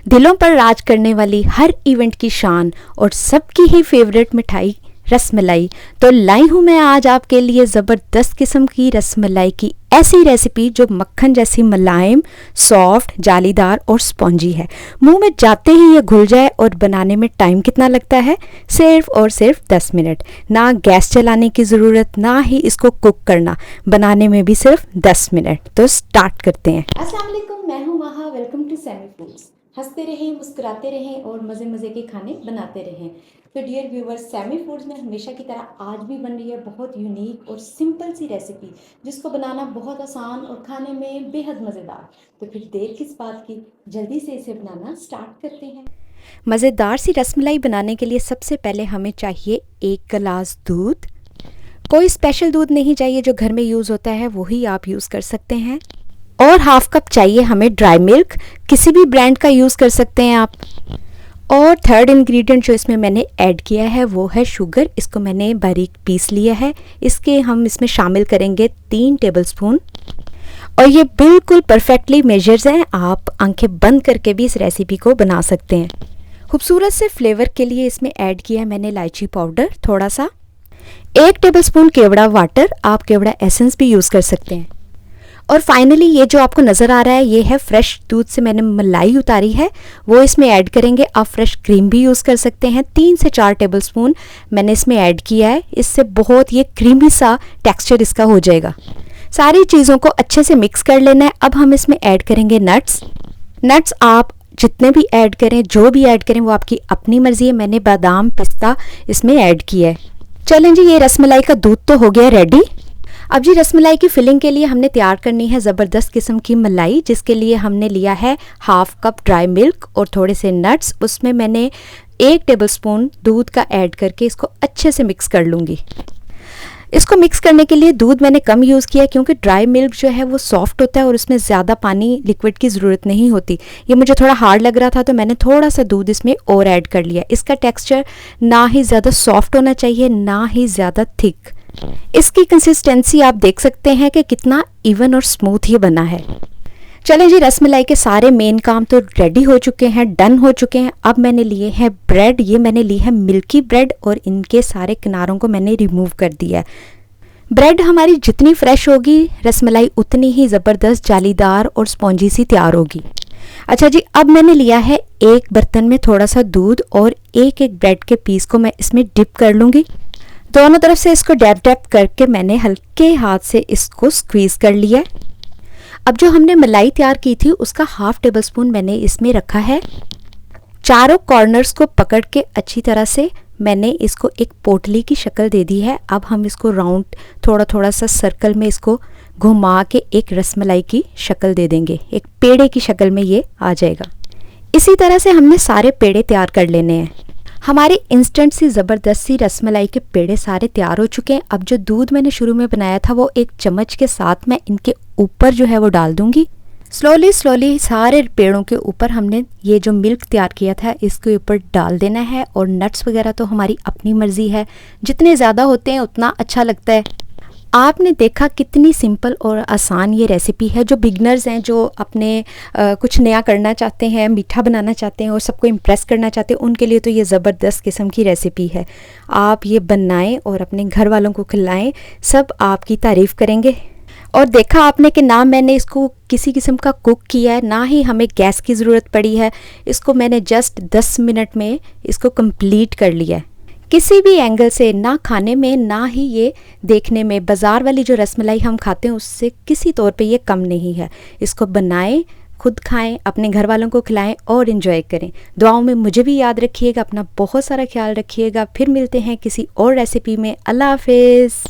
दिलों पर राज करने वाली हर इवेंट की शान और सबकी ही फेवरेट मिठाई रसमलाई। तो लाई हूँ मैं आज आपके लिए ज़बरदस्त किस्म की रसमलाई की ऐसी रेसिपी जो मक्खन जैसी मुलायम, सॉफ्ट, जालीदार और स्पॉन्जी है। मुंह में जाते ही ये घुल जाए। और बनाने में टाइम कितना लगता है? सिर्फ और सिर्फ 10 मिनट। ना गैस चलाने की ज़रूरत, ना ही इसको कुक करना, बनाने में भी सिर्फ 10 मिनट। तो स्टार्ट करते हैं। अस्सलाम वालेकुम, मैं हूँ वहा। Welcome to Sammy foods. हंसते रहें, मुस्कुराते रहें और मज़े मज़े के खाने बनाते रहें। तो डियर व्यूवर्स, सैमी फूड्स में हमेशा की तरह आज भी बन रही है बहुत यूनिक और सिंपल सी रेसिपी, जिसको बनाना बहुत आसान और खाने में बेहद मज़ेदार। तो फिर देर किस बात की, जल्दी से इसे बनाना स्टार्ट करते हैं। मज़ेदार सी रसमलाई बनाने के लिए सबसे पहले हमें चाहिए 1 गिलास दूध। कोई स्पेशल दूध नहीं चाहिए, जो घर में यूज़ होता है वही आप यूज़ कर सकते हैं। और हाफ कप चाहिए हमें ड्राई मिल्क, किसी भी ब्रांड का यूज़ कर सकते हैं आप। और थर्ड इंग्रेडिएंट जो इसमें मैंने ऐड किया है वो है शुगर। इसको मैंने बारीक पीस लिया है। हम इसमें शामिल करेंगे 3 टेबलस्पून। और ये बिल्कुल परफेक्टली मेजर्स हैं, आप आंखें बंद करके भी इस रेसिपी को बना सकते हैं। खूबसूरत से फ्लेवर के लिए इसमें ऐड किया है मैंने इलायची पाउडर थोड़ा सा। 1 टेबलस्पून केवड़ा वाटर, आप केवड़ा एसेंस भी यूज़ कर सकते हैं। और फाइनली ये जो आपको नज़र आ रहा है ये है फ्रेश दूध से मैंने मलाई उतारी है, वो इसमें ऐड करेंगे। आप फ्रेश क्रीम भी यूज़ कर सकते हैं। 3 से 4 टेबलस्पून मैंने इसमें ऐड किया है। इससे बहुत ये क्रीमी सा टेक्सचर इसका हो जाएगा। सारी चीज़ों को अच्छे से मिक्स कर लेना है। अब हम इसमें ऐड करेंगे नट्स आप जितने भी ऐड करें, जो भी ऐड करें, वो आपकी अपनी मर्ज़ी है। मैंने बादाम, पिस्ता इसमें ऐड किया है। चलें जी, ये रसमलाई का दूध तो हो गया रेडी। अब जी रसमलाई की फिलिंग के लिए हमने तैयार करनी है ज़बरदस्त किस्म की मलाई, जिसके लिए हमने लिया है हाफ कप ड्राई मिल्क और थोड़े से नट्स। उसमें मैंने 1 टेबलस्पून दूध का ऐड करके इसको अच्छे से मिक्स कर लूँगी। इसको मिक्स करने के लिए दूध मैंने कम यूज़ किया क्योंकि ड्राई मिल्क जो है वो सॉफ्ट होता है और उसमें ज़्यादा पानी लिक्विड की ज़रूरत नहीं होती। ये मुझे थोड़ा हार्ड लग रहा था तो मैंने थोड़ा सा दूध इसमें और ऐड कर लिया। इसका टेक्सचर ना ही ज़्यादा सॉफ्ट होना चाहिए, ना ही ज़्यादा थिक। इसकी कंसिस्टेंसी आप देख सकते हैं कि कितना इवन और स्मूथ ये बना है। चलें जी, रसमलाई के सारे मेन काम तो रेडी हो चुके हैं, डन हो चुके हैं। अब मैंने लिए हैं ब्रेड। ये मैंने ली है मिल्की ब्रेड और इनके सारे किनारों को मैंने रिमूव कर दिया है। ब्रेड हमारी जितनी फ्रेश होगी, रसमलाई उतनी ही ज़बरदस्त, जालीदार और स्पॉन्जी सी तैयार होगी। अच्छा जी, अब मैंने लिया है एक बर्तन में थोड़ा सा दूध और एक ब्रेड के पीस को मैं इसमें डिप कर लूँगी। दोनों तरफ से इसको डैप करके मैंने हल्के हाथ से इसको स्क्वीज़ कर लिया। अब जो हमने मलाई तैयार की थी उसका हाफ टेबल स्पून मैंने इसमें रखा है। चारों कॉर्नर्स को पकड़ के अच्छी तरह से मैंने इसको एक पोटली की शक्ल दे दी है। अब हम इसको राउंड थोड़ा सा सर्कल में इसको घुमा के एक रसमलाई की शक्ल दे देंगे। एक पेड़े की शक्ल में ये आ जाएगा। इसी तरह से हमने सारे पेड़े तैयार कर लेने हैं। हमारी इंस्टेंट सी ज़बरदस्त सी रसमलाई के पेड़े सारे तैयार हो चुके हैं। अब जो दूध मैंने शुरू में बनाया था वो एक चम्मच के साथ मैं इनके ऊपर जो है वो डाल दूंगी। स्लोली सारे पेड़ों के ऊपर हमने ये जो मिल्क तैयार किया था इसके ऊपर डाल देना है। और नट्स वगैरह तो हमारी अपनी मर्ज़ी है, जितने ज़्यादा होते हैं उतना अच्छा लगता है। आपने देखा कितनी सिंपल और आसान ये रेसिपी है। जो बिगनर्स हैं, जो अपने कुछ नया करना चाहते हैं, मीठा बनाना चाहते हैं और सबको इम्प्रेस करना चाहते हैं, उनके लिए तो ये ज़बरदस्त किस्म की रेसिपी है। आप ये बनाएं और अपने घर वालों को खिलाएं, सब आपकी तारीफ़ करेंगे। और देखा आपने कि ना मैंने इसको किसी किस्म का कुक किया है, ना ही हमें गैस की ज़रूरत पड़ी है। इसको मैंने जस्ट 10 मिनट में इसको कंप्लीट कर लिया है। किसी भी एंगल से, ना खाने में ना ही ये देखने में, बाज़ार वाली जो रसमलाई हम खाते हैं उससे किसी तौर पे ये कम नहीं है। इसको बनाएं, खुद खाएं, अपने घर वालों को खिलाएं और इन्जॉय करें। दुआओं में मुझे भी याद रखिएगा। अपना बहुत सारा ख्याल रखिएगा। फिर मिलते हैं किसी और रेसिपी में। अल्लाह हाफिज़।